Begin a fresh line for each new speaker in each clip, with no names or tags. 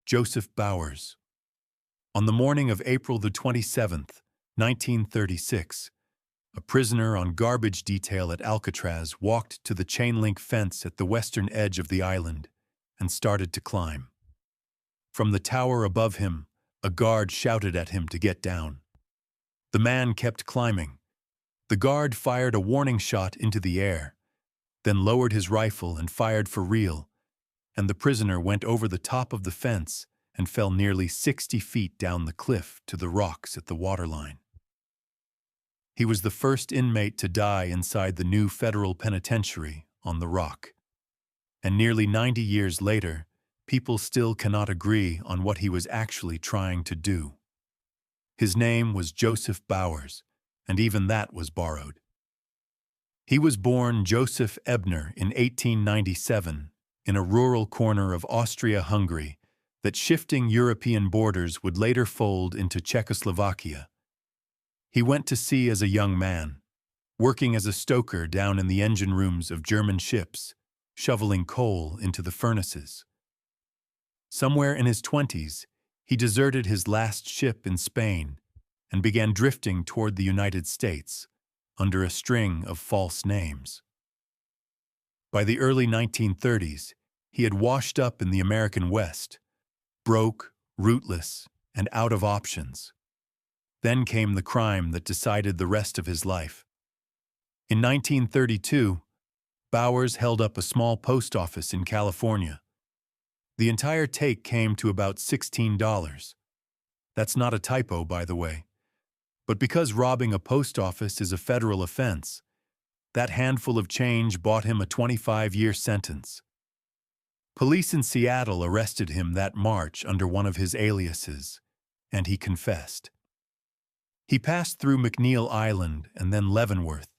Joseph Bowers. On the morning of April the 27th, 1936, a prisoner on garbage detail at Alcatraz walked to the chain-link fence at the western edge of the island and started to climb. From the tower above him, a guard shouted at him to get down. The man kept climbing. The guard fired a warning shot into the air, then lowered his rifle and fired for real, and the prisoner went over the top of the fence and fell nearly 60 feet down the cliff to the rocks at the waterline. He was the first inmate to die inside the new federal penitentiary on the Rock. And nearly 90 years later, people still cannot agree on what he was actually trying to do. His name was Joseph Bowers, and even that was borrowed. He was born Joseph Ebner in 1897 in a rural corner of Austria-Hungary that shifting European borders would later fold into Czechoslovakia. He went to sea as a young man, working as a stoker down in the engine rooms of German ships, shoveling coal into the furnaces. Somewhere in his 20s, he deserted his last ship in Spain and began drifting toward the United States under a string of false names. By the early 1930s, he had washed up in the American West, broke, rootless, and out of options. Then came the crime that decided the rest of his life. In 1932, Bowers held up a small post office in California. The entire take came to about $16. That's not a typo, by the way. But because robbing a post office is a federal offense, that handful of change bought him a 25-year sentence. Police in Seattle arrested him that March under one of his aliases, and he confessed. He passed through McNeil Island and then Leavenworth,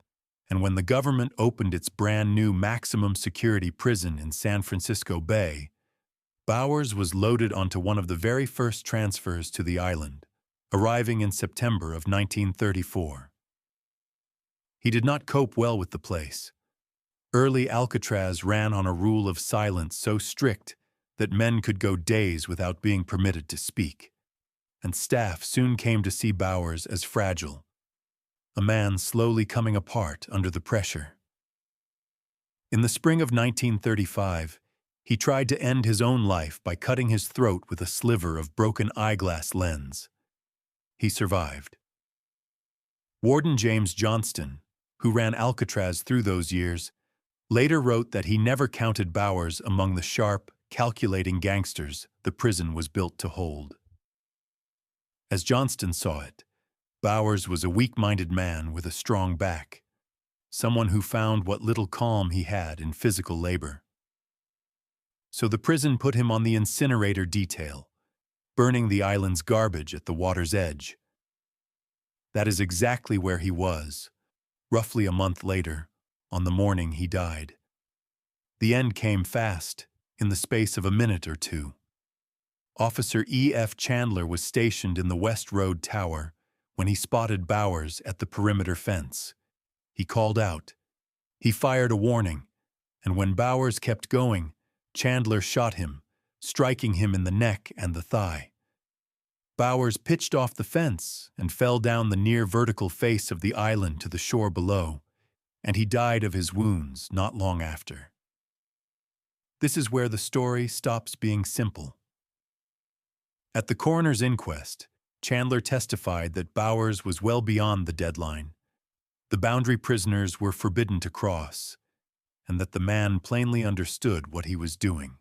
and when the government opened its brand-new maximum security prison in San Francisco Bay, Bowers was loaded onto one of the very first transfers to the island, arriving in September of 1934. He did not cope well with the place. Early Alcatraz ran on a rule of silence so strict that men could go days without being permitted to speak, and staff soon came to see Bowers as fragile, a man slowly coming apart under the pressure. In the spring of 1935, he tried to end his own life by cutting his throat with a sliver of broken eyeglass lens. He survived. Warden James Johnston, who ran Alcatraz through those years, later wrote that he never counted Bowers among the sharp, calculating gangsters the prison was built to hold. As Johnston saw it, Bowers was a weak-minded man with a strong back, someone who found what little calm he had in physical labor. So the prison put him on the incinerator detail, burning the island's garbage at the water's edge. That is exactly where he was, roughly a month later, on the morning he died. The end came fast, in the space of a minute or two. Officer E.F. Chandler was stationed in the West Road Tower when he spotted Bowers at the perimeter fence. He called out. He fired a warning, and when Bowers kept going, Chandler shot him, striking him in the neck and the thigh. Bowers pitched off the fence and fell down the near vertical face of the island to the shore below, and he died of his wounds not long after. This is where the story stops being simple. At the coroner's inquest, Chandler testified that Bowers was well beyond the deadline. The boundary prisoners were forbidden to cross, and that the man plainly understood what he was doing.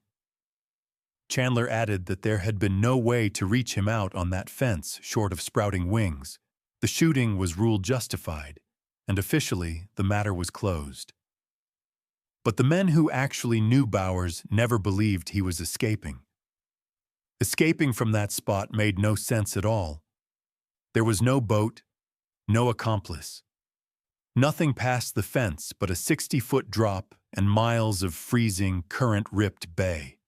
Chandler added that there had been no way to reach him out on that fence short of sprouting wings. The shooting was ruled justified, and officially the matter was closed. But the men who actually knew Bowers never believed he was escaping. Escaping from that spot made no sense at all. There was no boat, no accomplice. Nothing past the fence but a 60-foot drop and miles of freezing, current-ripped bay.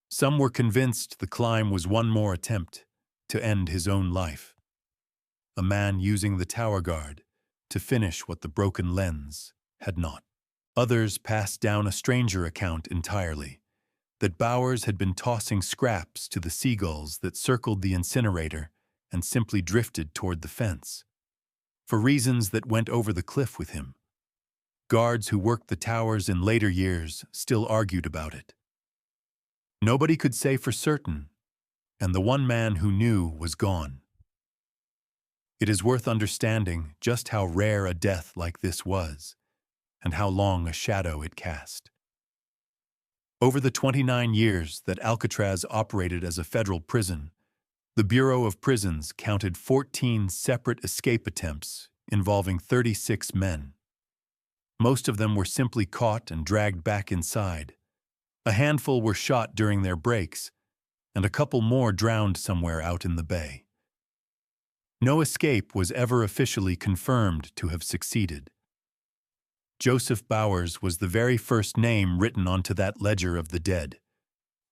Some were convinced the climb was one more attempt to end his own life. A man using the tower guard to finish what the broken lens had not. Others passed down a stranger account entirely, that Bowers had been tossing scraps to the seagulls that circled the incinerator and simply drifted toward the fence, for reasons that went over the cliff with him. Guards who worked the towers in later years still argued about it. Nobody could say for certain, and the one man who knew was gone. It is worth understanding just how rare a death like this was, and how long a shadow it cast. Over the 29 years that Alcatraz operated as a federal prison, the Bureau of Prisons counted 14 separate escape attempts involving 36 men. Most of them were simply caught and dragged back inside. A handful were shot during their breaks, and a couple more drowned somewhere out in the bay. No escape was ever officially confirmed to have succeeded. Joseph Bowers was the very first name written onto that ledger of the dead,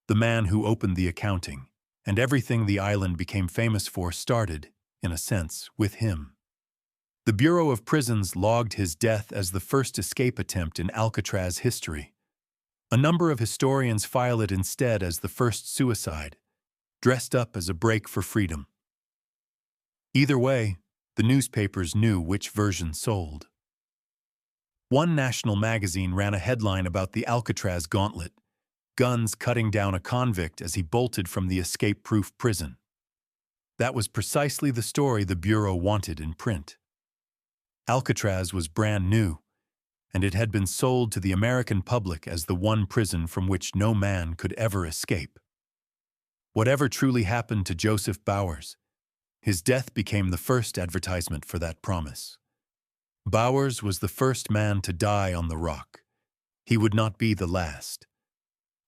the man who opened the accounting, and everything the island became famous for started, in a sense, with him. The Bureau of Prisons logged his death as the first escape attempt in Alcatraz history. A number of historians file it instead as the first suicide, dressed up as a break for freedom. Either way, the newspapers knew which version sold. One national magazine ran a headline about the Alcatraz gauntlet, guns cutting down a convict as he bolted from the escape-proof prison. That was precisely the story the Bureau wanted in print. Alcatraz was brand new, and it had been sold to the American public as the one prison from which no man could ever escape. Whatever truly happened to Joseph Bowers, his death became the first advertisement for that promise. Bowers was the first man to die on the rock. He would not be the last.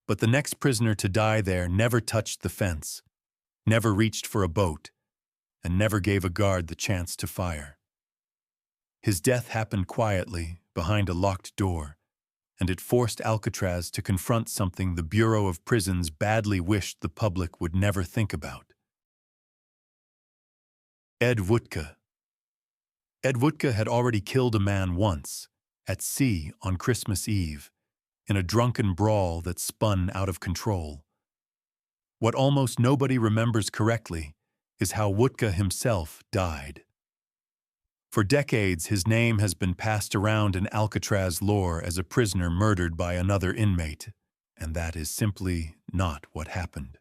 But the next prisoner to die there never touched the fence, never reached for a boat, and never gave a guard the chance to fire. His death happened quietly, behind a locked door, and it forced Alcatraz to confront something the Bureau of Prisons badly wished the public would never think about. Ed Wootka. Ed Wootka had already killed a man once, at sea on Christmas Eve, in a drunken brawl that spun out of control. What almost nobody remembers correctly is how Wootka himself died. For decades, his name has been passed around in Alcatraz lore as a prisoner murdered by another inmate, and that is simply not what happened.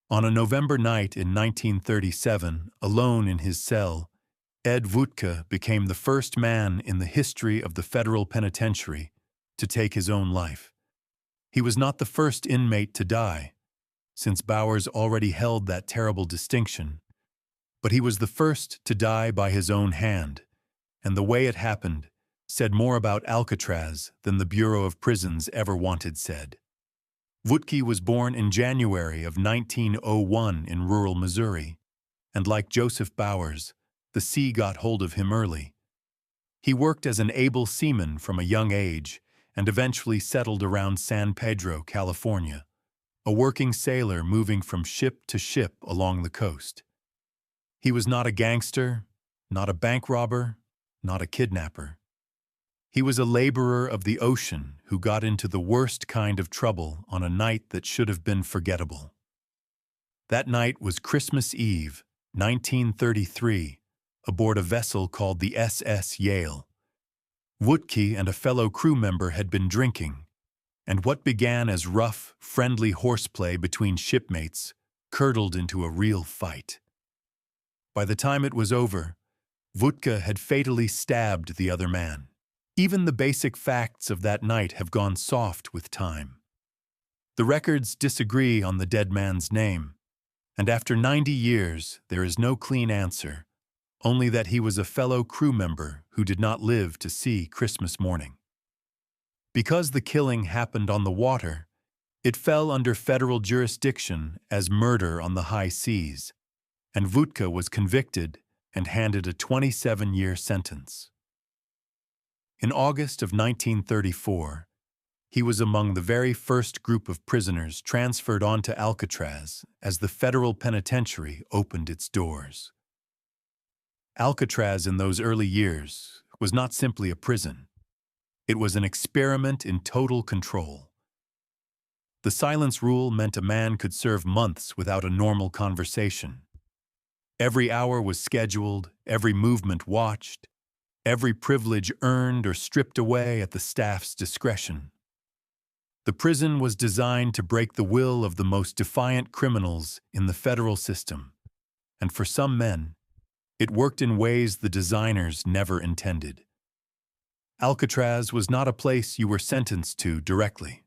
On a November night in 1937, alone in his cell, Ed Wootka became the first man in the history of the federal penitentiary to take his own life. He was not the first inmate to die, since Bowers already held that terrible distinction, but he was the first to die by his own hand, and the way it happened said more about Alcatraz than the Bureau of Prisons ever wanted said. Wootka was born in January of 1901 in rural Missouri, and like Joseph Bowers, the sea got hold of him early. He worked as an able seaman from a young age and eventually settled around San Pedro, California, a working sailor moving from ship to ship along the coast. He was not a gangster, not a bank robber, not a kidnapper. He was a laborer of the ocean who got into the worst kind of trouble on a night that should have been forgettable. That night was Christmas Eve, 1933, aboard a vessel called the SS Yale. Wootka and a fellow crew member had been drinking, and what began as rough, friendly horseplay between shipmates curdled into a real fight. By the time it was over, Wootka had fatally stabbed the other man. Even the basic facts of that night have gone soft with time. The records disagree on the dead man's name, and after 90 years there is no clean answer, only that he was a fellow crew member who did not live to see Christmas morning. Because the killing happened on the water, it fell under federal jurisdiction as murder on the high seas, and Wootka was convicted and handed a 27-year sentence. In August of 1934, he was among the very first group of prisoners transferred onto Alcatraz as the federal penitentiary opened its doors. Alcatraz in those early years was not simply a prison. It was an experiment in total control. The silence rule meant a man could serve months without a normal conversation. Every hour was scheduled, every movement watched, every privilege earned or stripped away at the staff's discretion. The prison was designed to break the will of the most defiant criminals in the federal system, and for some men, it worked in ways the designers never intended. Alcatraz was not a place you were sentenced to directly.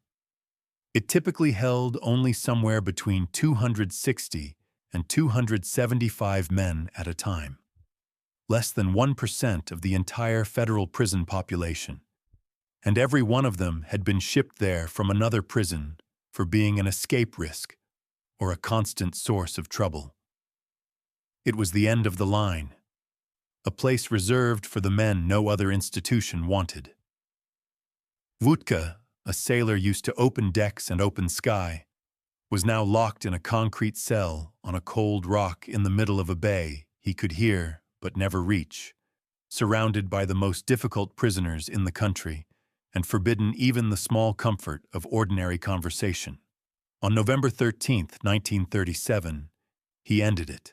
It typically held only somewhere between 260 and 275 men at a time, less than 1% of the entire federal prison population, and every one of them had been shipped there from another prison for being an escape risk or a constant source of trouble. It was the end of the line, a place reserved for the men no other institution wanted. Wutke, a sailor used to open decks and open sky, was now locked in a concrete cell on a cold rock in the middle of a bay he could hear but never reach, surrounded by the most difficult prisoners in the country, and forbidden even the small comfort of ordinary conversation. On November 13, 1937, he ended it.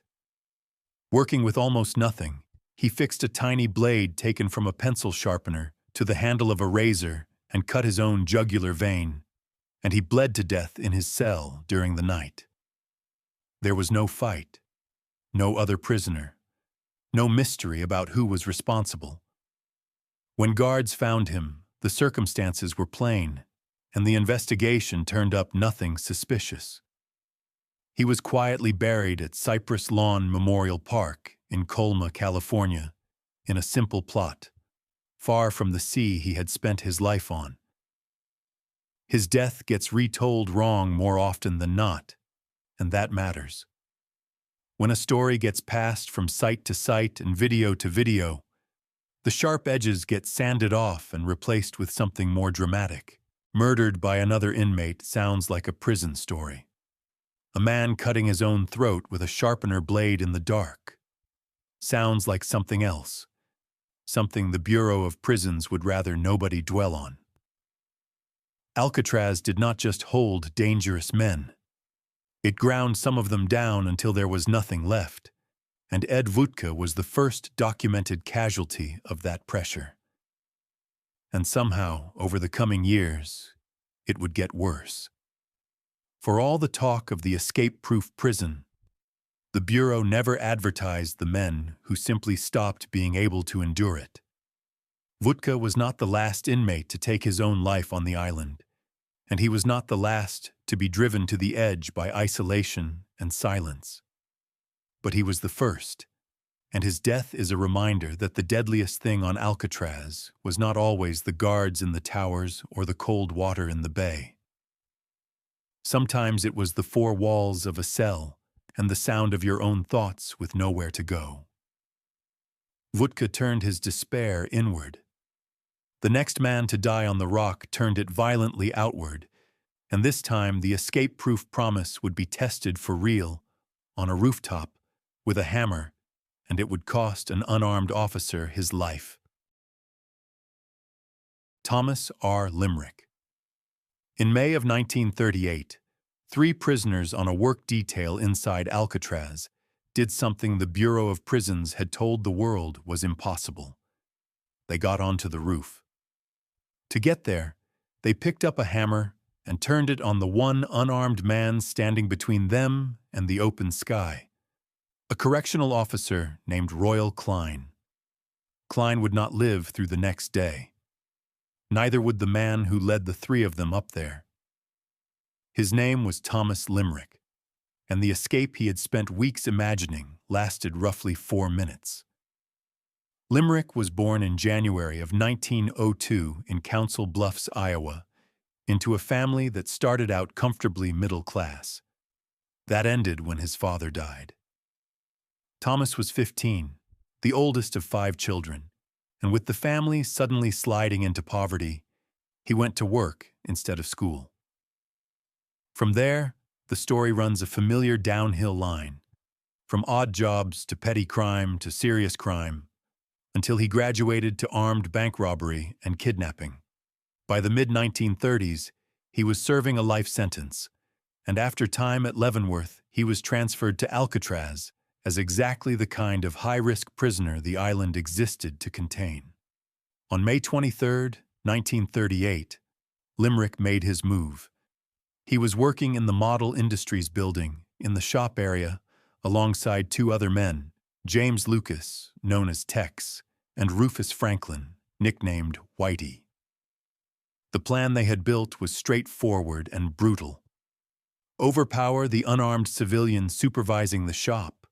Working with almost nothing, he fixed a tiny blade taken from a pencil sharpener to the handle of a razor and cut his own jugular vein, and he bled to death in his cell during the night. There was no fight, no other prisoner, no mystery about who was responsible. When guards found him, the circumstances were plain, and the investigation turned up nothing suspicious. He was quietly buried at Cypress Lawn Memorial Park in Colma, California, in a simple plot, far from the sea he had spent his life on. His death gets retold wrong more often than not, and that matters. When a story gets passed from site to site and video to video, the sharp edges get sanded off and replaced with something more dramatic. Murdered by another inmate sounds like a prison story. A man cutting his own throat with a sharpener blade in the dark sounds like something else, something the Bureau of Prisons would rather nobody dwell on. Alcatraz did not just hold dangerous men. It ground some of them down until there was nothing left, and Ed Wutke was the first documented casualty of that pressure. And somehow, over the coming years, it would get worse. For all the talk of the escape-proof prison, the Bureau never advertised the men who simply stopped being able to endure it. Wutke was not the last inmate to take his own life on the island, and he was not the last to be driven to the edge by isolation and silence. But he was the first, and his death is a reminder that the deadliest thing on Alcatraz was not always the guards in the towers or the cold water in the bay. Sometimes it was the four walls of a cell and the sound of your own thoughts with nowhere to go. Wutke turned his despair inward. The next man to die on the rock turned it violently outward, and this time the escape-proof promise would be tested for real on a rooftop with a hammer, and it would cost an unarmed officer his life. Thomas R. Limerick. In May of 1938, 3 prisoners on a work detail inside Alcatraz did something the Bureau of Prisons had told the world was impossible. They got onto the roof. To get there, they picked up a hammer and turned it on the one unarmed man standing between them and the open sky, a correctional officer named Royal Klein. Klein would not live through the next day. Neither would the man who led the 3 of them up there. His name was Thomas Limerick, and the escape he had spent weeks imagining lasted roughly 4 minutes. Limerick was born in January of 1902 in Council Bluffs, Iowa, into a family that started out comfortably middle class. That ended when his father died. Thomas was 15, the oldest of 5 children, and with the family suddenly sliding into poverty, he went to work instead of school. From there, the story runs a familiar downhill line, from odd jobs to petty crime to serious crime, until he graduated to armed bank robbery and kidnapping. By the mid-1930s, he was serving a life sentence, and after time at Leavenworth, he was transferred to Alcatraz as exactly the kind of high-risk prisoner the island existed to contain. On May 23, 1938, Limerick made his move. He was working in the Model Industries building in the shop area alongside two other men, James Lucas, known as Tex, and Rufus Franklin, nicknamed Whitey. The plan they had built was straightforward and brutal. Overpower the unarmed civilian supervising the shop,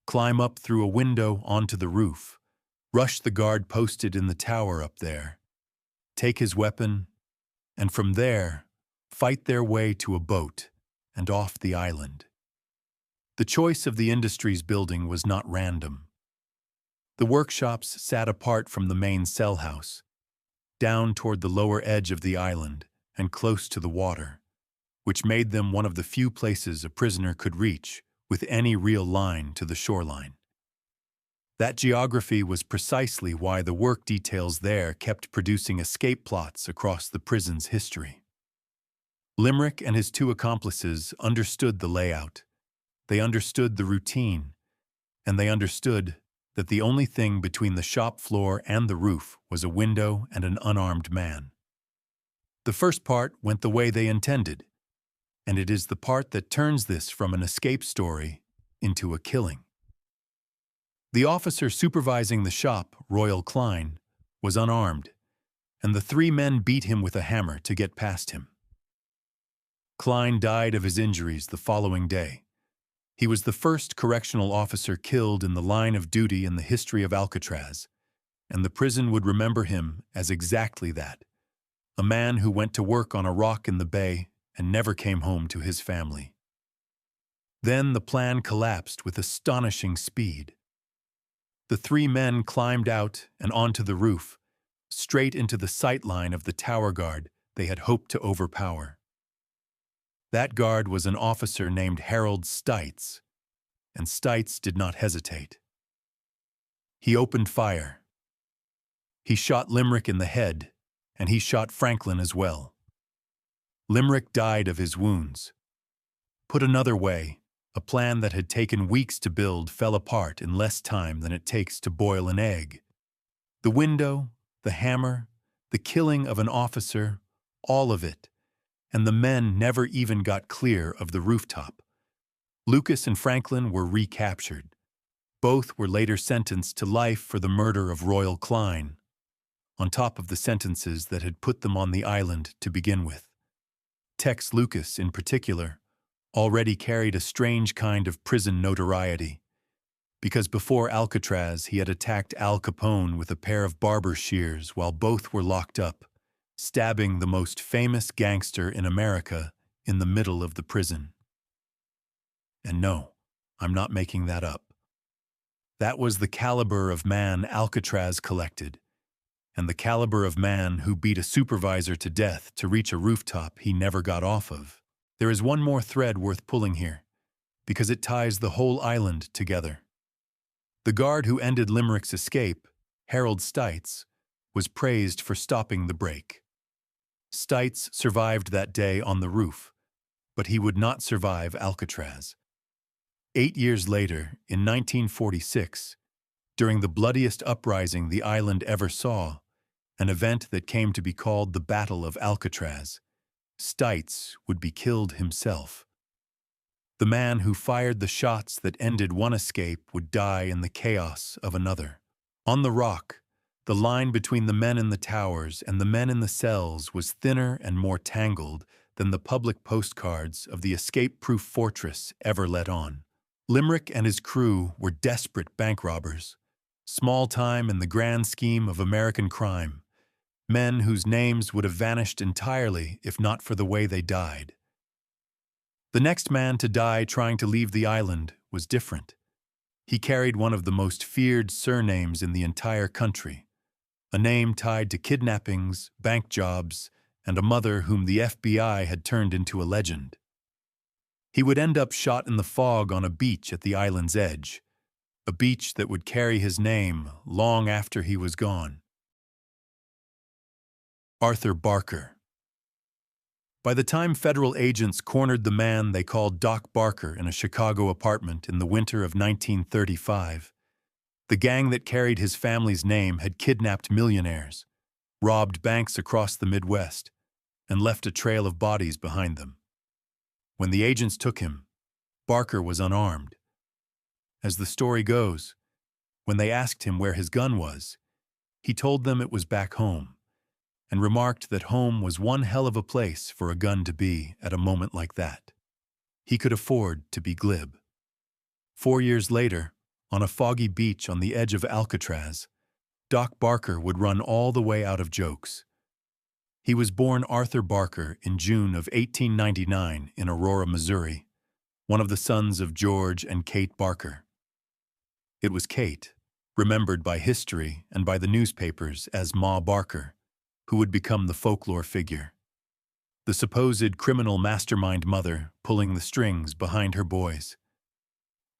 climb up through a window onto the roof, rush the guard posted in the tower up there, take his weapon, and from there, fight their way to a boat and off the island. The choice of the Industries building was not random. The workshops sat apart from the main cell house, down toward the lower edge of the island and close to the water, which made them one of the few places a prisoner could reach with any real line to the shoreline. That geography was precisely why the work details there kept producing escape plots across the prison's history. Limerick and his two accomplices understood the layout, they understood the routine, and they understood that the only thing between the shop floor and the roof was a window and an unarmed man. The first part went the way they intended, and it is the part that turns this from an escape story into a killing. The officer supervising the shop, Royal Klein, was unarmed, and the three men beat him with a hammer to get past him. Klein died of his injuries the following day. He was the first correctional officer killed in the line of duty in the history of Alcatraz, and the prison would remember him as exactly that, a man who went to work on a rock in the bay and never came home to his family. Then the plan collapsed with astonishing speed. The three men climbed out and onto the roof, straight into the sight line of the tower guard they had hoped to overpower. That guard was an officer named Harold Stites, and Stites did not hesitate. He opened fire. He shot Limerick in the head, and he shot Franklin as well. Limerick died of his wounds. Put another way, a plan that had taken weeks to build fell apart in less time than it takes to boil an egg. The window, the hammer, the killing of an officer, all of it, and the men never even got clear of the rooftop. Lucas and Franklin were recaptured. Both were later sentenced to life for the murder of Royal Klein, on top of the sentences that had put them on the island to begin with. Tex Lucas, in particular, already carried a strange kind of prison notoriety, because before Alcatraz he had attacked Al Capone with a pair of barber shears while both were locked up, stabbing the most famous gangster in America in the middle of the prison. And no, I'm not making that up. That was the caliber of man Alcatraz collected, and the caliber of man who beat a supervisor to death to reach a rooftop he never got off of. There is one more thread worth pulling here, because it ties the whole island together. The guard who ended Limerick's escape, Harold Stites, was praised for stopping the break. Stites survived that day on the roof, but he would not survive Alcatraz. 8 years later, in 1946, during the bloodiest uprising the island ever saw, an event that came to be called the Battle of Alcatraz, Stites would be killed himself. The man who fired the shots that ended one escape would die in the chaos of another. On the rock, the line between the men in the towers and the men in the cells was thinner and more tangled than the public postcards of the escape-proof fortress ever let on. Limerick and his crew were desperate bank robbers, small time in the grand scheme of American crime, men whose names would have vanished entirely if not for the way they died. The next man to die trying to leave the island was different. He carried one of the most feared surnames in the entire country, a name tied to kidnappings, bank jobs, and a mother whom the FBI had turned into a legend. He would end up shot in the fog on a beach at the island's edge, a beach that would carry his name long after he was gone. Arthur Barker. By the time federal agents cornered the man they called Doc Barker in a Chicago apartment in the winter of 1935, the gang that carried his family's name had kidnapped millionaires, robbed banks across the Midwest, and left a trail of bodies behind them. When the agents took him, Barker was unarmed. As the story goes, when they asked him where his gun was, he told them it was back home, and remarked that home was one hell of a place for a gun to be at a moment like that. He could afford to be glib. 4 years later, on a foggy beach on the edge of Alcatraz, Doc Barker would run all the way out of jokes. He was born Arthur Barker in June of 1899 in Aurora, Missouri, one of the sons of George and Kate Barker. It was Kate, remembered by history and by the newspapers as Ma Barker, who would become the folklore figure. The supposed criminal mastermind mother pulling the strings behind her boys.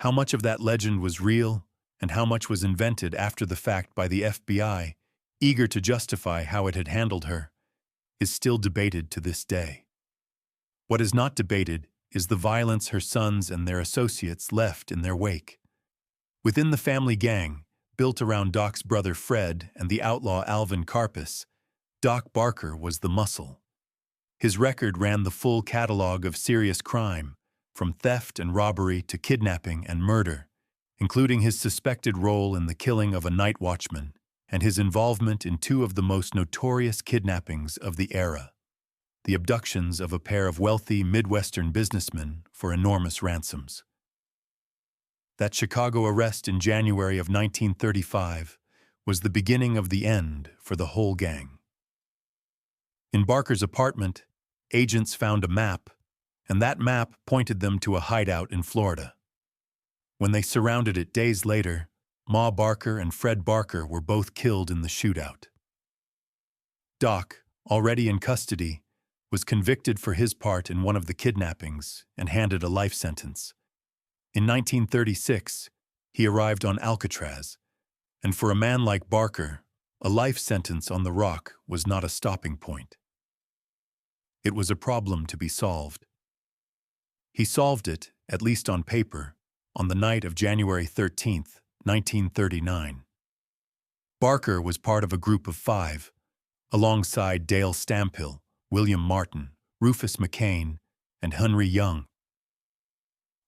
How much of that legend was real and how much was invented after the fact by the FBI, eager to justify how it had handled her, is still debated to this day. What is not debated is the violence her sons and their associates left in their wake. Within the family gang, built around Doc's brother Fred and the outlaw Alvin Karpis, Doc Barker was the muscle. His record ran the full catalog of serious crime, from theft and robbery to kidnapping and murder, including his suspected role in the killing of a night watchman and his involvement in two of the most notorious kidnappings of the era, the abductions of a pair of wealthy Midwestern businessmen for enormous ransoms. That Chicago arrest in January of 1935 was the beginning of the end for the whole gang. In Barker's apartment, agents found a map, and that map pointed them to a hideout in Florida. When they surrounded it days later, Ma Barker and Fred Barker were both killed in the shootout. Doc, already in custody, was convicted for his part in one of the kidnappings and handed a life sentence. In 1936, he arrived on Alcatraz, and for a man like Barker, a life sentence on the rock was not a stopping point. It was a problem to be solved. He solved it, at least on paper, on the night of January 13, 1939. Barker was part of a group of 5, alongside Dale Stamphill, William Martin, Rufus McCain, and Henry Young.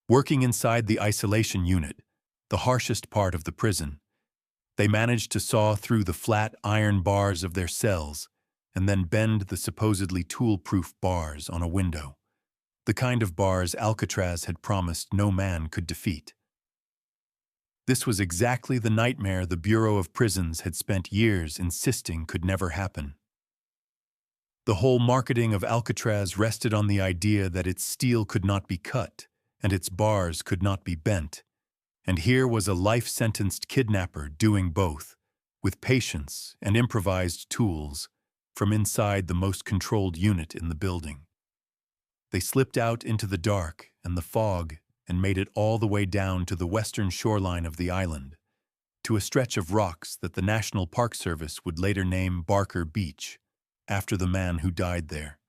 Working inside the isolation unit, the harshest part of the prison, they managed to saw through the flat iron bars of their cells and then bend the supposedly tool-proof bars on a window, the kind of bars Alcatraz had promised no man could defeat. This was exactly the nightmare the Bureau of Prisons had spent years insisting could never happen. The whole marketing of Alcatraz rested on the idea that its steel could not be cut and its bars could not be bent, and here was a life-sentenced kidnapper doing both, with patience and improvised tools, from inside the most controlled unit in the building. They slipped out into the dark and the fog and made it all the way down to the western shoreline of the island, to a stretch of rocks that the National Park Service would later name Barker Beach, after the man who died there.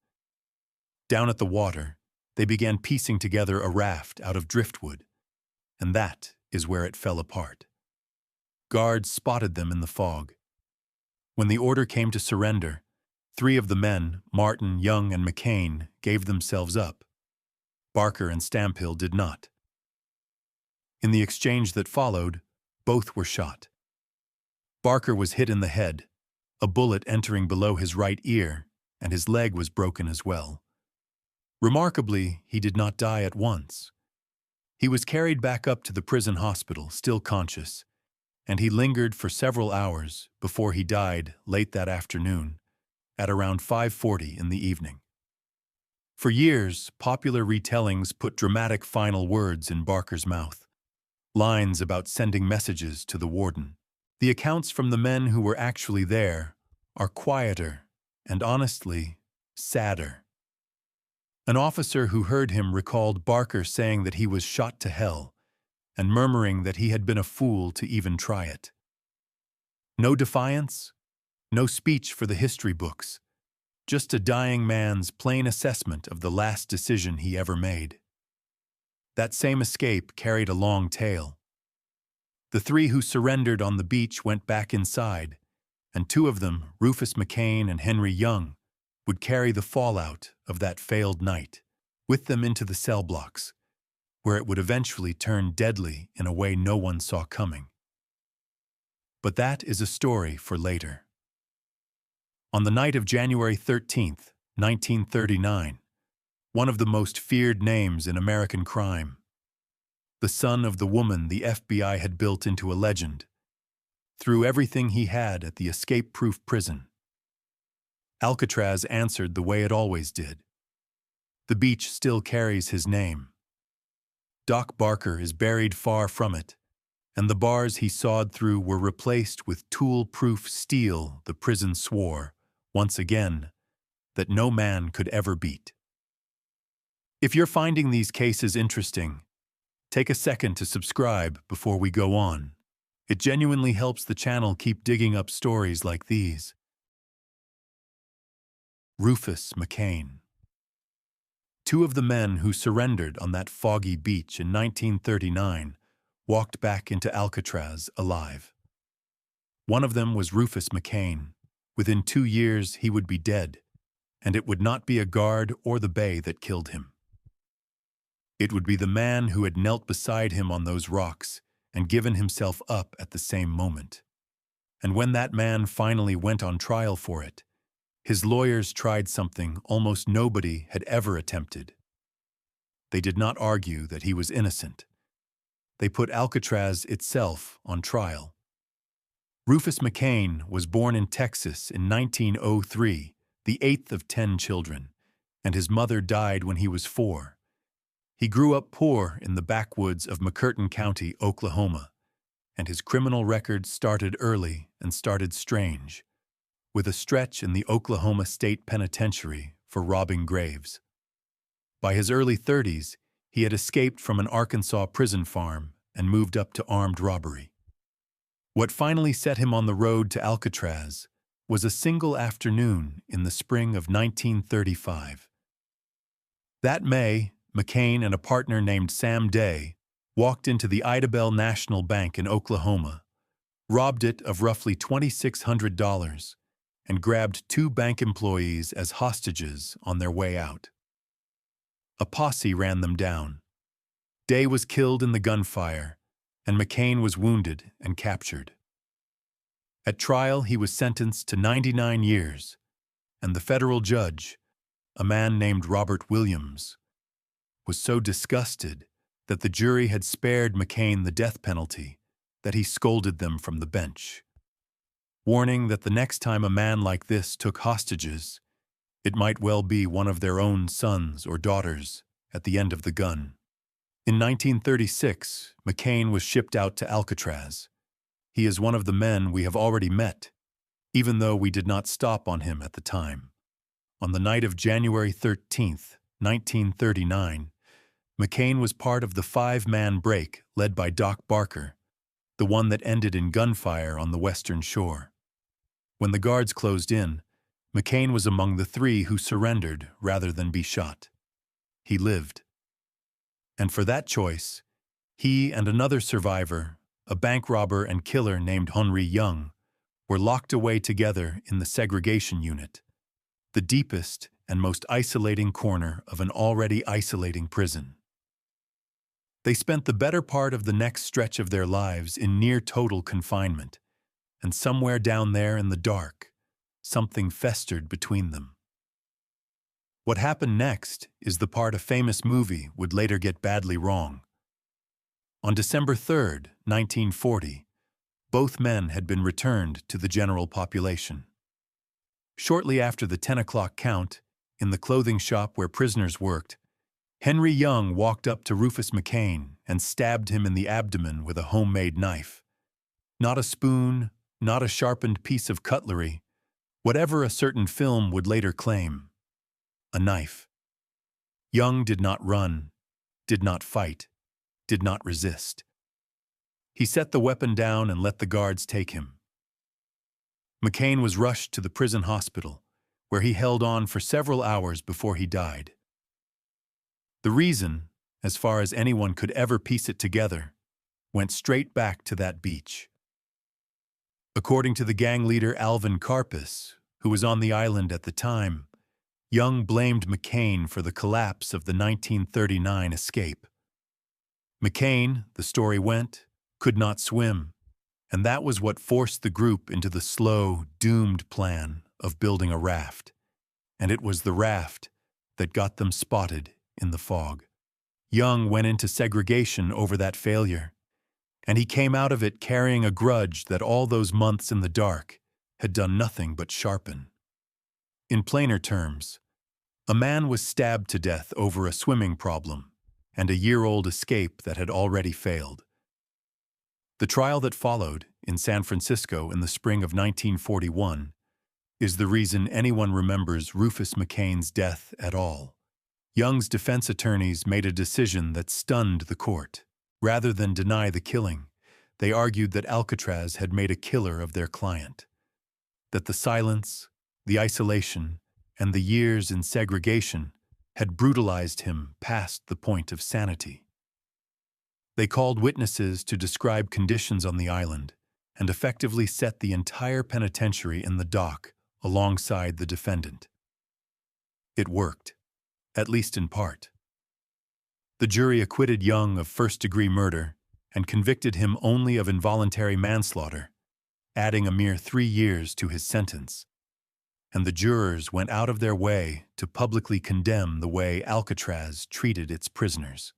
Down at the water, they began piecing together a raft out of driftwood, and that is where it fell apart. Guards spotted them in the fog. When the order came to surrender, 3 of the men, Martin, Young, and McCain, gave themselves up. Barker and Stamphill did not. In the exchange that followed, both were shot. Barker was hit in the head, a bullet entering below his right ear, and his leg was broken as well. Remarkably, he did not die at once. He was carried back up to the prison hospital, still conscious, and he lingered for several hours before he died late that afternoon, at around 5:40 in the evening. For years, popular retellings put dramatic final words in Barker's mouth, lines about sending messages to the warden. The accounts from the men who were actually there are quieter and, honestly, sadder. An officer who heard him recalled Barker saying that he was shot to hell and murmuring that he had been a fool to even try it. No defiance, no speech for the history books, just a dying man's plain assessment of the last decision he ever made. That same escape carried a long tail. The three who surrendered on the beach went back inside, and two of them, Rufus McCain and Henry Young, would carry the fallout of that failed night with them into the cell blocks, where it would eventually turn deadly in a way no one saw coming. But that is a story for later. On the night of January 13th, 1939, one of the most feared names in American crime, the son of the woman the FBI had built into a legend, threw everything he had at the escape-proof prison. Alcatraz answered the way it always did. The beach still carries his name. Doc Barker is buried far from it, and the bars he sawed through were replaced with tool-proof steel the prison swore, once again, that no man could ever beat. If you're finding these cases interesting, take a second to subscribe before we go on. It genuinely helps the channel keep digging up stories like these. Rufus McCain. Two of the men who surrendered on that foggy beach in 1939 walked back into Alcatraz alive. One of them was Rufus McCain. Within 2 years, he would be dead, and it would not be a guard or the bay that killed him. It would be the man who had knelt beside him on those rocks and given himself up at the same moment. And when that man finally went on trial for it, his lawyers tried something almost nobody had ever attempted. They did not argue that he was innocent. They put Alcatraz itself on trial. Rufus McCain was born in Texas in 1903, the 8th of 10 children, and his mother died when he was 4. He grew up poor in the backwoods of McCurtain County, Oklahoma, and his criminal record started early and started strange, with a stretch in the Oklahoma State Penitentiary for robbing graves. By his early 30s, he had escaped from an Arkansas prison farm and moved up to armed robbery. What finally set him on the road to Alcatraz was a single afternoon in the spring of 1935. That May, McCain and a partner named Sam Day walked into the Idabel National Bank in Oklahoma, robbed it of roughly $2,600, and grabbed 2 bank employees as hostages on their way out. A posse ran them down. Day was killed in the gunfire, and McCain was wounded and captured. At trial, he was sentenced to 99 years, and the federal judge, a man named Robert Williams, was so disgusted that the jury had spared McCain the death penalty that he scolded them from the bench, warning that the next time a man like this took hostages, it might well be one of their own sons or daughters at the end of the gun. In 1936, McCain was shipped out to Alcatraz. He is one of the men we have already met, even though we did not stop on him at the time. On the night of January 13th, 1939, McCain was part of the 5-man break led by Doc Barker, the one that ended in gunfire on the western shore. When the guards closed in, McCain was among the 3 who surrendered rather than be shot. He lived. And for that choice, he and another survivor, a bank robber and killer named Henry Young, were locked away together in the segregation unit, the deepest and most isolating corner of an already isolating prison. They spent the better part of the next stretch of their lives in near total confinement, and somewhere down there in the dark, something festered between them. What happened next is the part a famous movie would later get badly wrong. On December 3rd, 1940, both men had been returned to the general population. Shortly after the 10 o'clock count, in the clothing shop where prisoners worked, Henry Young walked up to Rufus McCain and stabbed him in the abdomen with a homemade knife. Not a spoon, not a sharpened piece of cutlery, whatever a certain film would later claim. A knife. Young did not run, did not fight, did not resist. He set the weapon down and let the guards take him. McCain was rushed to the prison hospital, where he held on for several hours before he died. The reason, as far as anyone could ever piece it together, went straight back to that beach. According to the gang leader Alvin Karpis, who was on the island at the time, Young blamed McCain for the collapse of the 1939 escape. McCain, the story went, could not swim, and that was what forced the group into the slow, doomed plan of building a raft. And it was the raft that got them spotted in the fog. Young went into segregation over that failure, and he came out of it carrying a grudge that all those months in the dark had done nothing but sharpen. In plainer terms, a man was stabbed to death over a swimming problem and a year-old escape that had already failed. The trial that followed in San Francisco in the spring of 1941 is the reason anyone remembers Rufus McCain's death at all. Young's defense attorneys made a decision that stunned the court. Rather than deny the killing, they argued that Alcatraz had made a killer of their client, that the silence, the isolation, and the years in segregation had brutalized him past the point of sanity. They called witnesses to describe conditions on the island and effectively set the entire penitentiary in the dock alongside the defendant. It worked, at least in part. The jury acquitted Young of first-degree murder and convicted him only of involuntary manslaughter, adding a mere 3 years to his sentence. And the jurors went out of their way to publicly condemn the way Alcatraz treated its prisoners.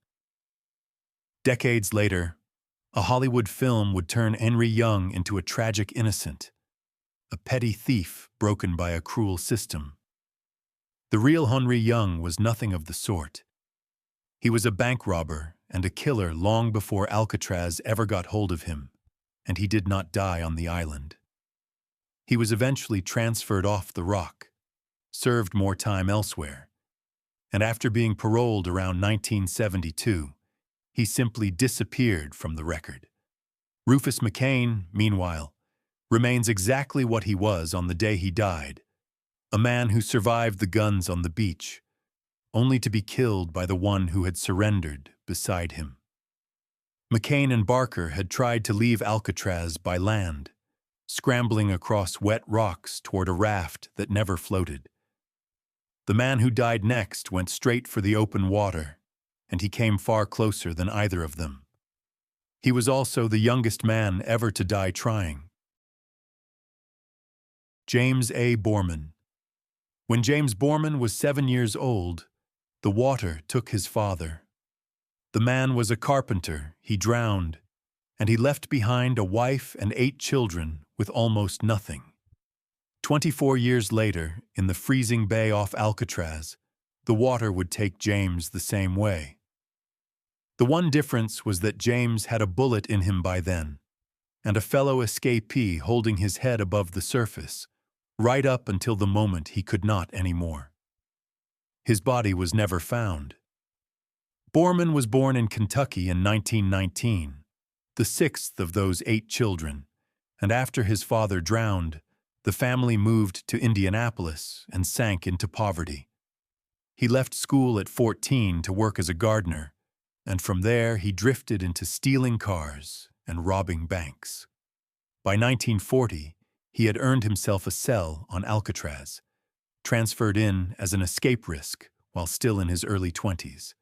Decades later, a Hollywood film would turn Henry Young into a tragic innocent, a petty thief broken by a cruel system. The real Henry Young was nothing of the sort. He was a bank robber and a killer long before Alcatraz ever got hold of him, and he did not die on the island. He was eventually transferred off the rock, served more time elsewhere, and after being paroled around 1972, he simply disappeared from the record. Rufus McCain, meanwhile, remains exactly what he was on the day he died, a man who survived the guns on the beach, only to be killed by the one who had surrendered beside him. McCain and Barker had tried to leave Alcatraz by land, scrambling across wet rocks toward a raft that never floated. The man who died next went straight for the open water, and he came far closer than either of them. He was also the youngest man ever to die trying. James A. Borman. When James Borman was 7 years old, the water took his father. The man was a carpenter, he drowned, and he left behind a wife and 8 children with almost nothing. 24 years later, in the freezing bay off Alcatraz, the water would take James the same way. The one difference was that James had a bullet in him by then, and a fellow escapee holding his head above the surface, right up until the moment he could not anymore. His body was never found. Borman was born in Kentucky in 1919, the 6th of those 8 children, and after his father drowned, the family moved to Indianapolis and sank into poverty. He left school at 14 to work as a gardener, and from there he drifted into stealing cars and robbing banks. By 1940, he had earned himself a cell on Alcatraz, transferred in as an escape risk while still in his early 20s.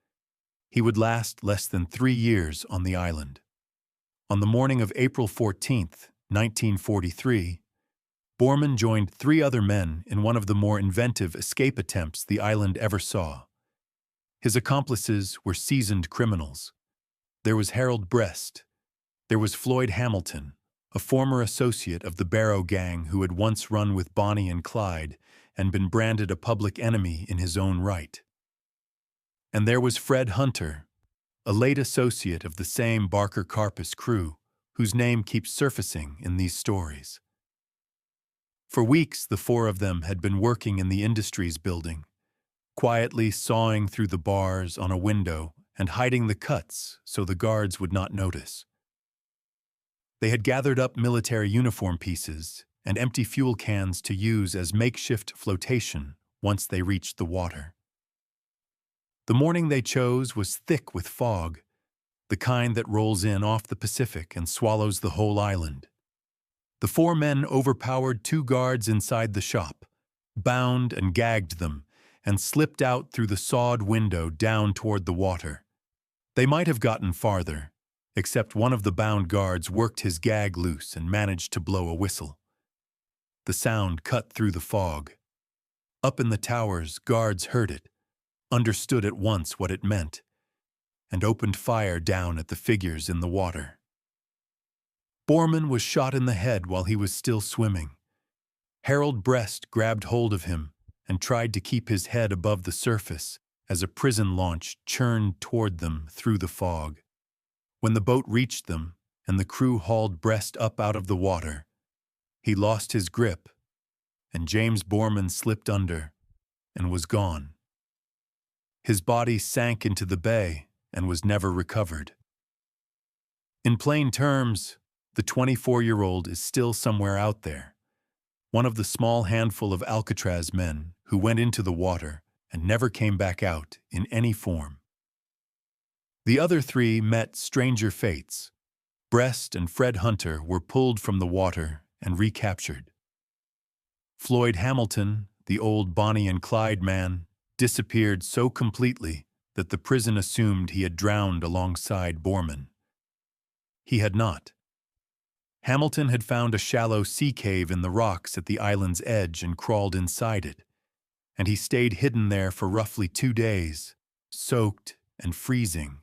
He would last less than 3 years on the island. On the morning of April 14th, 1943, Borman joined 3 other men in one of the more inventive escape attempts the island ever saw. His accomplices were seasoned criminals. There was Harold Brest. There was Floyd Hamilton, a former associate of the Barrow Gang who had once run with Bonnie and Clyde and been branded a public enemy in his own right. And there was Fred Hunter, a late associate of the same Barker Karpis crew, whose name keeps surfacing in these stories. For weeks, the 4 of them had been working in the Industries building, quietly sawing through the bars on a window and hiding the cuts so the guards would not notice. They had gathered up military uniform pieces and empty fuel cans to use as makeshift flotation once they reached the water. The morning they chose was thick with fog, the kind that rolls in off the Pacific and swallows the whole island. The four men overpowered two guards inside the shop, bound and gagged them, and slipped out through the sawed window down toward the water. They might have gotten farther, except one of the bound guards worked his gag loose and managed to blow a whistle. The sound cut through the fog. Up in the towers, guards heard it, understood at once what it meant, and opened fire down at the figures in the water. Borman was shot in the head while he was still swimming. Harold Brest grabbed hold of him and tried to keep his head above the surface as a prison launch churned toward them through the fog. When the boat reached them and the crew hauled Brest up out of the water, he lost his grip, and James Borman slipped under and was gone. His body sank into the bay and was never recovered. In plain terms, the 24-year-old is still somewhere out there, one of the small handful of Alcatraz men who went into the water and never came back out in any form. The other three met stranger fates. Brest and Fred Hunter were pulled from the water and recaptured. Floyd Hamilton, the old Bonnie and Clyde man, disappeared so completely that the prison assumed he had drowned alongside Borman. He had not. Hamilton had found a shallow sea cave in the rocks at the island's edge and crawled inside it, and he stayed hidden there for roughly 2 days, soaked and freezing,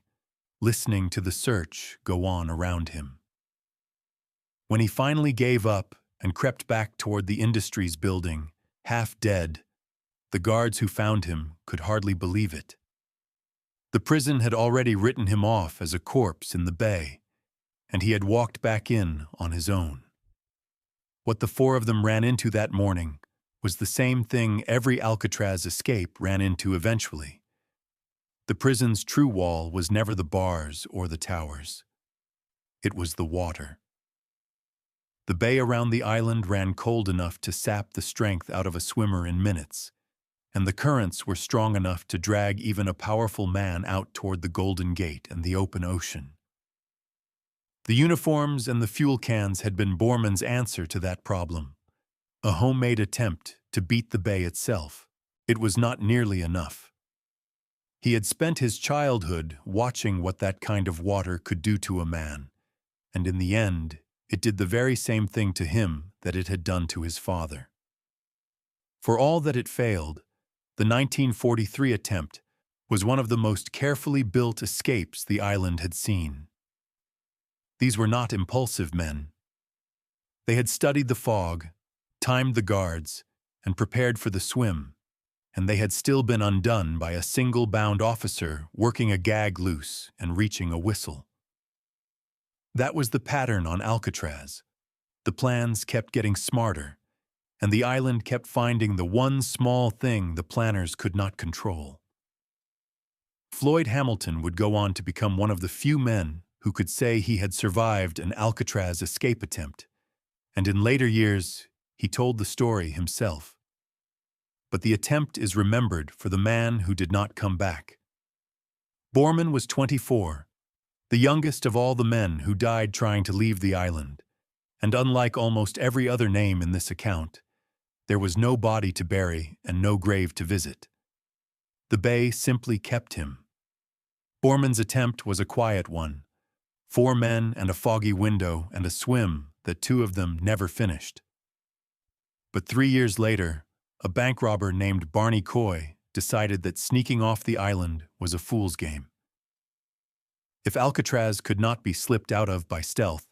listening to the search go on around him. When he finally gave up and crept back toward the Industries building, half dead, the guards who found him could hardly believe it. The prison had already written him off as a corpse in the bay, and he had walked back in on his own. What the four of them ran into that morning was the same thing every Alcatraz escape ran into eventually. The prison's true wall was never the bars or the towers. It was the water. The bay around the island ran cold enough to sap the strength out of a swimmer in minutes, and the currents were strong enough to drag even a powerful man out toward the Golden Gate and the open ocean. The uniforms and the fuel cans had been Borman's answer to that problem, a homemade attempt to beat the bay itself. It was not nearly enough. He had spent his childhood watching what that kind of water could do to a man, and in the end, it did the very same thing to him that it had done to his father. For all that it failed, the 1943 attempt was one of the most carefully built escapes the island had seen. These were not impulsive men. They had studied the fog, timed the guards, and prepared for the swim, and they had still been undone by a single bound officer working a gag loose and reaching a whistle. That was the pattern on Alcatraz. The plans kept getting smarter, and the island kept finding the one small thing the planners could not control. Floyd Hamilton would go on to become one of the few men who could say he had survived an Alcatraz escape attempt, and in later years, he told the story himself. But the attempt is remembered for the man who did not come back. Borman was 24, the youngest of all the men who died trying to leave the island, and unlike almost every other name in this account, there was no body to bury and no grave to visit. The bay simply kept him. Borman's attempt was a quiet one, 4 men and a foggy window and a swim that 2 of them never finished. But 3 years later, a bank robber named Barney Coy decided that sneaking off the island was a fool's game. If Alcatraz could not be slipped out of by stealth,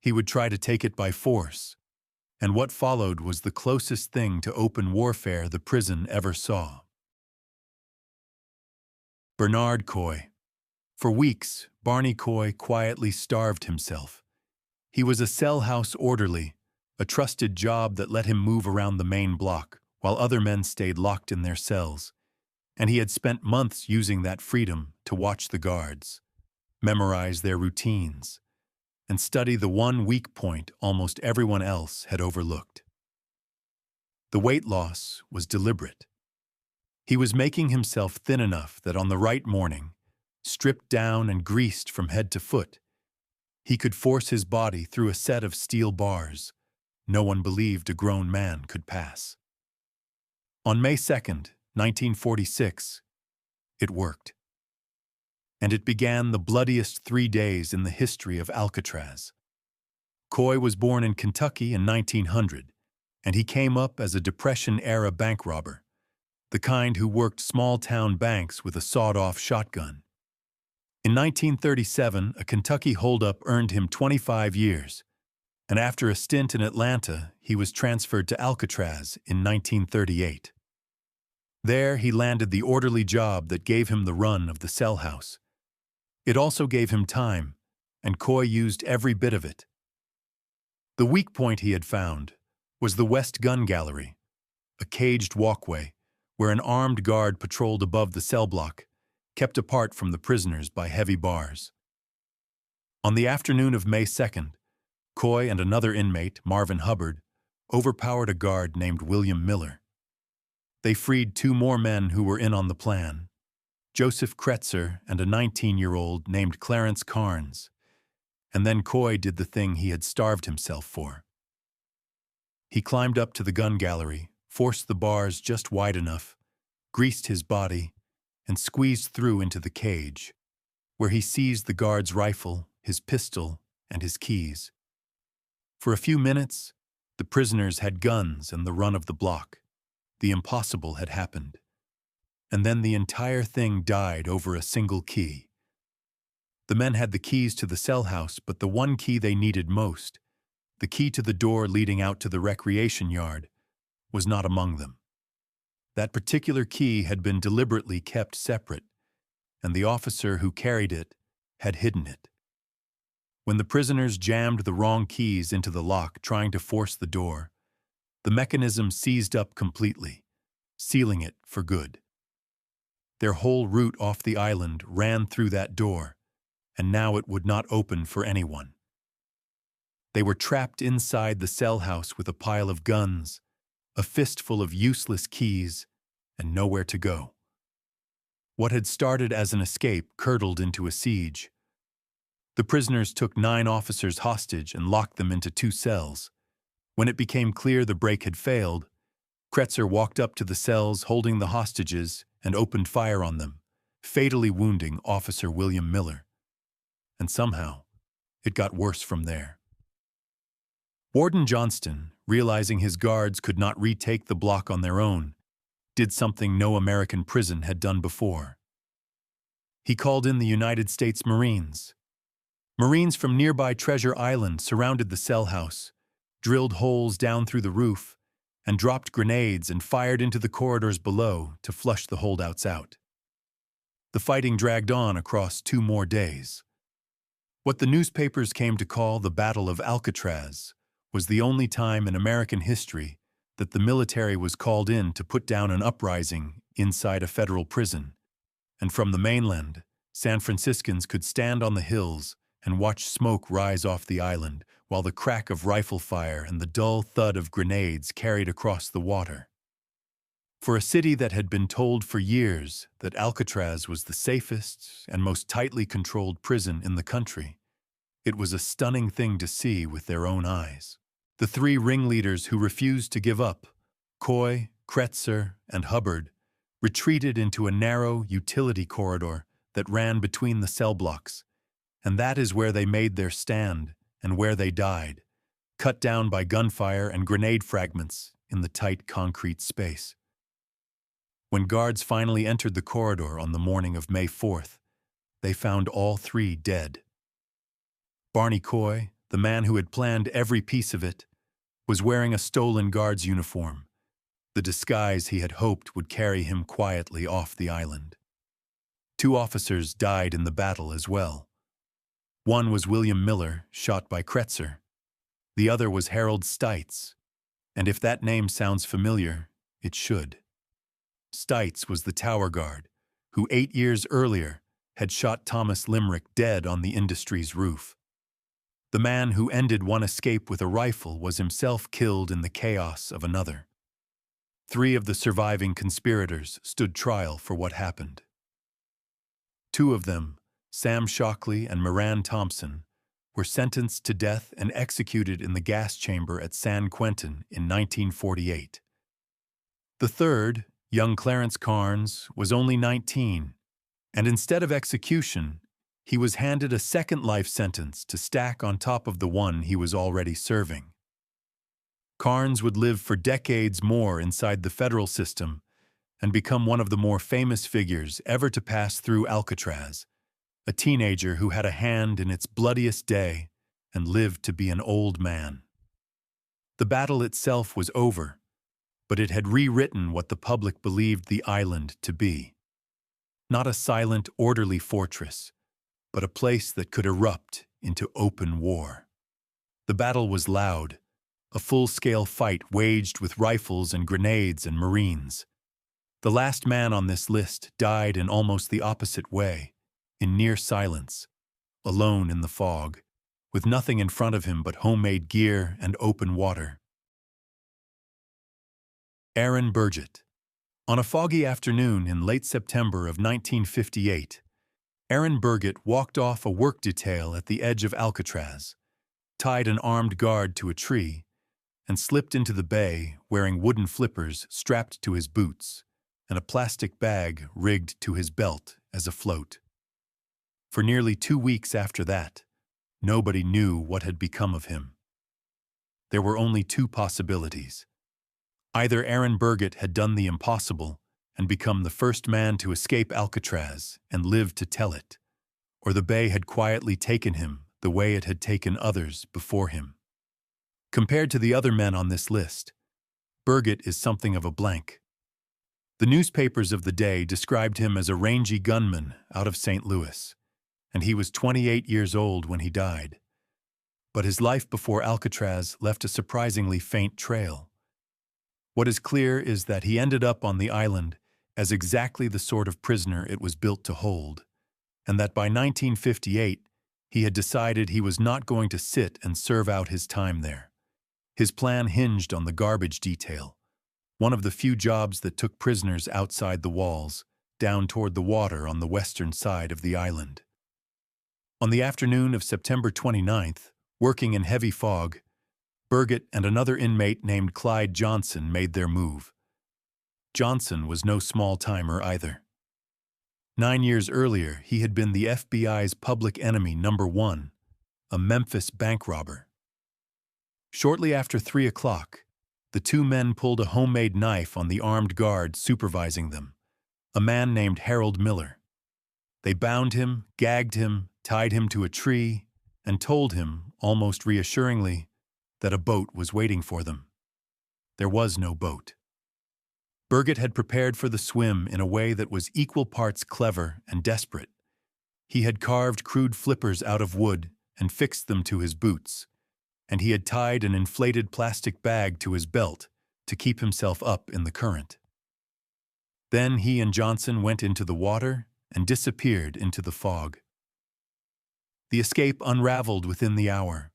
he would try to take it by force, and what followed was the closest thing to open warfare the prison ever saw. Bernard Coy. For weeks, Barney Coy quietly starved himself. He was a cell house orderly, a trusted job that let him move around the main block while other men stayed locked in their cells, and he had spent months using that freedom to watch the guards, memorize their routines, and study the one weak point almost everyone else had overlooked. The weight loss was deliberate. He was making himself thin enough that on the right morning, stripped down and greased from head to foot, he could force his body through a set of steel bars no one believed a grown man could pass. On May 2nd, 1946, it worked. And it began the bloodiest 3 days in the history of Alcatraz. Coy was born in Kentucky in 1900, and he came up as a Depression-era bank robber, the kind who worked small-town banks with a sawed-off shotgun. In 1937, a Kentucky holdup earned him 25 years, and after a stint in Atlanta, he was transferred to Alcatraz in 1938. There, he landed the orderly job that gave him the run of the cell house. It also gave him time, and Coy used every bit of it. The weak point he had found was the West Gun Gallery, a caged walkway where an armed guard patrolled above the cell block, kept apart from the prisoners by heavy bars. On the afternoon of May 2nd, Coy and another inmate, Marvin Hubbard, overpowered a guard named William Miller. They freed 2 more men who were in on the plan, Joseph Kretzer and a 19-year-old named Clarence Carnes, and then Coy did the thing he had starved himself for. He climbed up to the gun gallery, forced the bars just wide enough, greased his body, and squeezed through into the cage, where he seized the guard's rifle, his pistol, and his keys. For a few minutes, the prisoners had guns and the run of the block. The impossible had happened. And then the entire thing died over a single key. The men had the keys to the cell house, but the one key they needed most, the key to the door leading out to the recreation yard, was not among them. That particular key had been deliberately kept separate, and the officer who carried it had hidden it. When the prisoners jammed the wrong keys into the lock trying to force the door, the mechanism seized up completely, sealing it for good. Their whole route off the island ran through that door, and now it would not open for anyone. They were trapped inside the cell house with a pile of guns, a fistful of useless keys, and nowhere to go. What had started as an escape curdled into a siege. The prisoners took 9 officers hostage and locked them into 2 cells. When it became clear the break had failed, Kretzer walked up to the cells holding the hostages and opened fire on them, fatally wounding Officer William Miller. And somehow, it got worse from there. Warden Johnston, realizing his guards could not retake the block on their own, did something no American prison had done before. He called in the United States Marines. Marines from nearby Treasure Island surrounded the cell house, drilled holes down through the roof, and dropped grenades and fired into the corridors below to flush the holdouts out. The fighting dragged on across 2 more days. What the newspapers came to call the Battle of Alcatraz was the only time in American history that the military was called in to put down an uprising inside a federal prison, and from the mainland, San Franciscans could stand on the hills and watch smoke rise off the island while the crack of rifle fire and the dull thud of grenades carried across the water. For a city that had been told for years that Alcatraz was the safest and most tightly controlled prison in the country, it was a stunning thing to see with their own eyes. The 3 ringleaders who refused to give up, Coy, Kretzer, and Hubbard, retreated into a narrow utility corridor that ran between the cell blocks, and that is where they made their stand and where they died, cut down by gunfire and grenade fragments in the tight concrete space. When guards finally entered the corridor on the morning of May 4th, they found all 3 dead. Barney Coy, the man who had planned every piece of it, was wearing a stolen guard's uniform, the disguise he had hoped would carry him quietly off the island. 2 officers died in the battle as well. One was William Miller, shot by Kretzer. The other was Harold Stites, and if that name sounds familiar, it should. Stites was the tower guard, who 8 years earlier had shot Thomas Limerick dead on the Industries roof. The man who ended one escape with a rifle was himself killed in the chaos of another. 3 of the surviving conspirators stood trial for what happened. 2 of them, Sam Shockley and Moran Thompson, were sentenced to death and executed in the gas chamber at San Quentin in 1948. The third, young Clarence Carnes, was only 19, and instead of execution, he was handed a second life sentence to stack on top of the one he was already serving. Carnes would live for decades more inside the federal system and become one of the more famous figures ever to pass through Alcatraz, a teenager who had a hand in its bloodiest day and lived to be an old man. The battle itself was over, but it had rewritten what the public believed the island to be. Not a silent, orderly fortress, but a place that could erupt into open war. The battle was loud, a full-scale fight waged with rifles and grenades and Marines. The last man on this list died in almost the opposite way, in near silence, alone in the fog, with nothing in front of him but homemade gear and open water. Aaron Burgett. On a foggy afternoon in late September of 1958, Aaron Burgett walked off a work detail at the edge of Alcatraz, tied an armed guard to a tree, and slipped into the bay wearing wooden flippers strapped to his boots and a plastic bag rigged to his belt as a float. For nearly 2 weeks after that, nobody knew what had become of him. There were only 2 possibilities. Either Aaron Burgett had done the impossible and become the first man to escape Alcatraz and live to tell it, or the bay had quietly taken him the way it had taken others before him. Compared to the other men on this list, Burgett is something of a blank. The newspapers of the day described him as a rangy gunman out of St. Louis, and he was 28 years old when he died. But his life before Alcatraz left a surprisingly faint trail. What is clear is that he ended up on the island as exactly the sort of prisoner it was built to hold, and that by 1958 he had decided he was not going to sit and serve out his time there. His plan hinged on the garbage detail, one of the few jobs that took prisoners outside the walls, down toward the water on the western side of the island. On the afternoon of September 29th, working in heavy fog, Burgett and another inmate named Clyde Johnson made their move. Johnson was no small-timer either. 9 years earlier, he had been the FBI's public enemy number 1, a Memphis bank robber. Shortly after 3 o'clock, the 2 men pulled a homemade knife on the armed guard supervising them, a man named Harold Miller. They bound him, gagged him, tied him to a tree, and told him, almost reassuringly, that a boat was waiting for them. There was no boat. Burgett had prepared for the swim in a way that was equal parts clever and desperate. He had carved crude flippers out of wood and fixed them to his boots, and he had tied an inflated plastic bag to his belt to keep himself up in the current. Then he and Johnson went into the water and disappeared into the fog. The escape unraveled within the hour.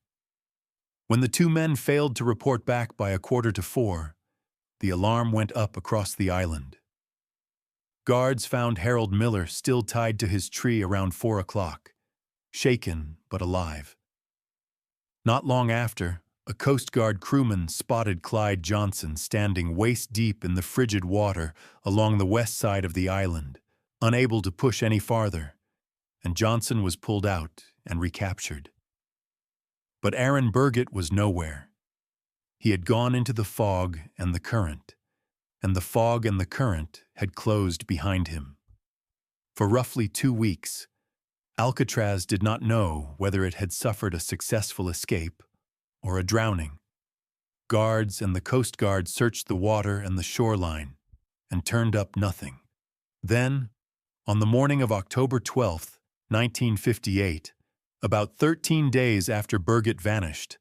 When the 2 men failed to report back by 3:45, the alarm went up across the island. Guards found Harold Miller still tied to his tree around 4 o'clock, shaken but alive. Not long after, a Coast Guard crewman spotted Clyde Johnson standing waist-deep in the frigid water along the west side of the island, unable to push any farther, and Johnson was pulled out and recaptured. But Aaron Burgett was nowhere. He had gone into the fog and the current, and the fog and the current had closed behind him. For roughly 2 weeks, Alcatraz did not know whether it had suffered a successful escape or a drowning. Guards and the Coast Guard searched the water and the shoreline and turned up nothing. Then, on the morning of October 12, 1958, about 13 days after Burgett vanished,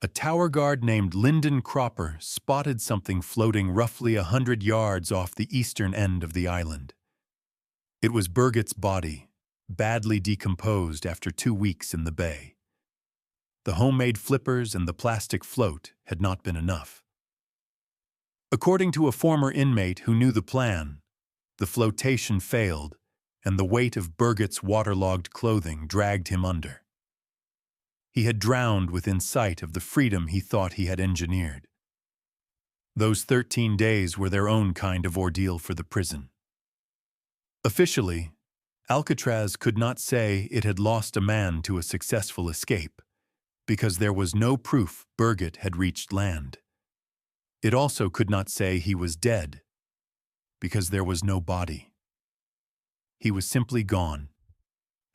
a tower guard named Lyndon Cropper spotted something floating roughly 100 yards off the eastern end of the island. It was Burgett's body, badly decomposed after 2 weeks in the bay. the homemade flippers and the plastic float had not been enough. According to a former inmate who knew the plan, the flotation failed, and the weight of Burgett's waterlogged clothing dragged him under. He had drowned within sight of the freedom he thought he had engineered. Those 13 days were their own kind of ordeal for the prison. Officially, Alcatraz could not say it had lost a man to a successful escape, because there was no proof Burgett had reached land. It also could not say he was dead, because there was no body. He was simply gone,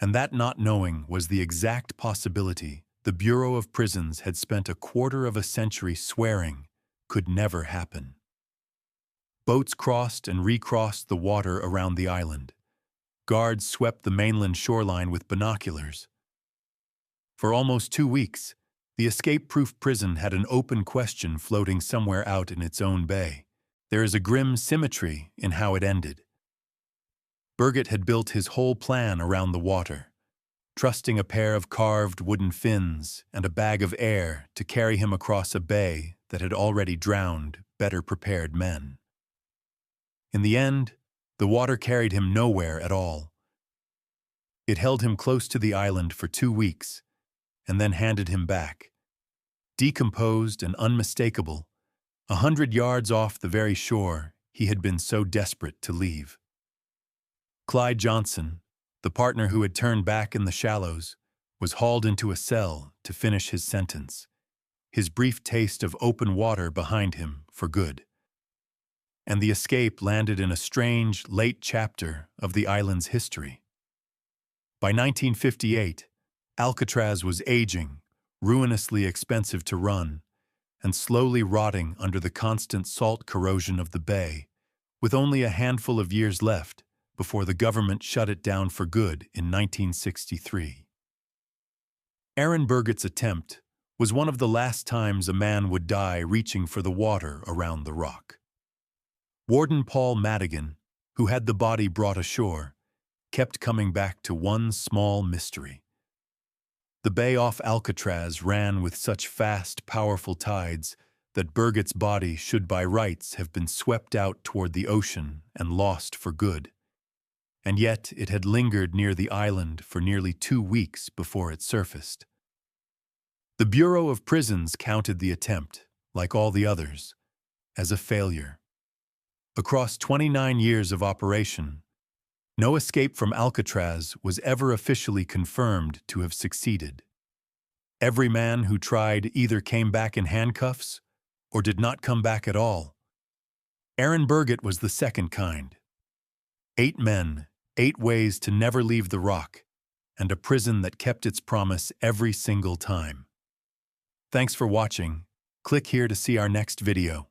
and that not knowing was the exact possibility the Bureau of Prisons had spent a quarter of a century swearing could never happen. Boats crossed and recrossed the water around the island. Guards swept the mainland shoreline with binoculars. For almost 2 weeks, the escape-proof prison had an open question floating somewhere out in its own bay. There is a grim symmetry in how it ended. Burgett had built his whole plan around the water, trusting a pair of carved wooden fins and a bag of air to carry him across a bay that had already drowned better-prepared men. In the end, the water carried him nowhere at all. It held him close to the island for 2 weeks, and then handed him back, decomposed and unmistakable, 100 yards off the very shore he had been so desperate to leave. Clyde Johnson, the partner who had turned back in the shallows, was hauled into a cell to finish his sentence, his brief taste of open water behind him for good. And the escape landed in a strange, late chapter of the island's history. By 1958, Alcatraz was aging, ruinously expensive to run, and slowly rotting under the constant salt corrosion of the bay, with only a handful of years left before the government shut it down for good in 1963. Aaron Burgett's attempt was one of the last times a man would die reaching for the water around the rock. Warden Paul Madigan, who had the body brought ashore, kept coming back to one small mystery. The bay off Alcatraz ran with such fast, powerful tides that Burgett's body should by rights have been swept out toward the ocean and lost for good. And yet it had lingered near the island for nearly 2 weeks before it surfaced. The Bureau of Prisons counted the attempt, like all the others, as a failure. Across 29 years of operation, no escape from Alcatraz was ever officially confirmed to have succeeded. Every man who tried either came back in handcuffs or did not come back at all. Aaron Burgett was the second kind. 8 men, 8 ways to never leave the rock, and a prison that kept its promise every single time. Thanks for watching. Click here to see our next video.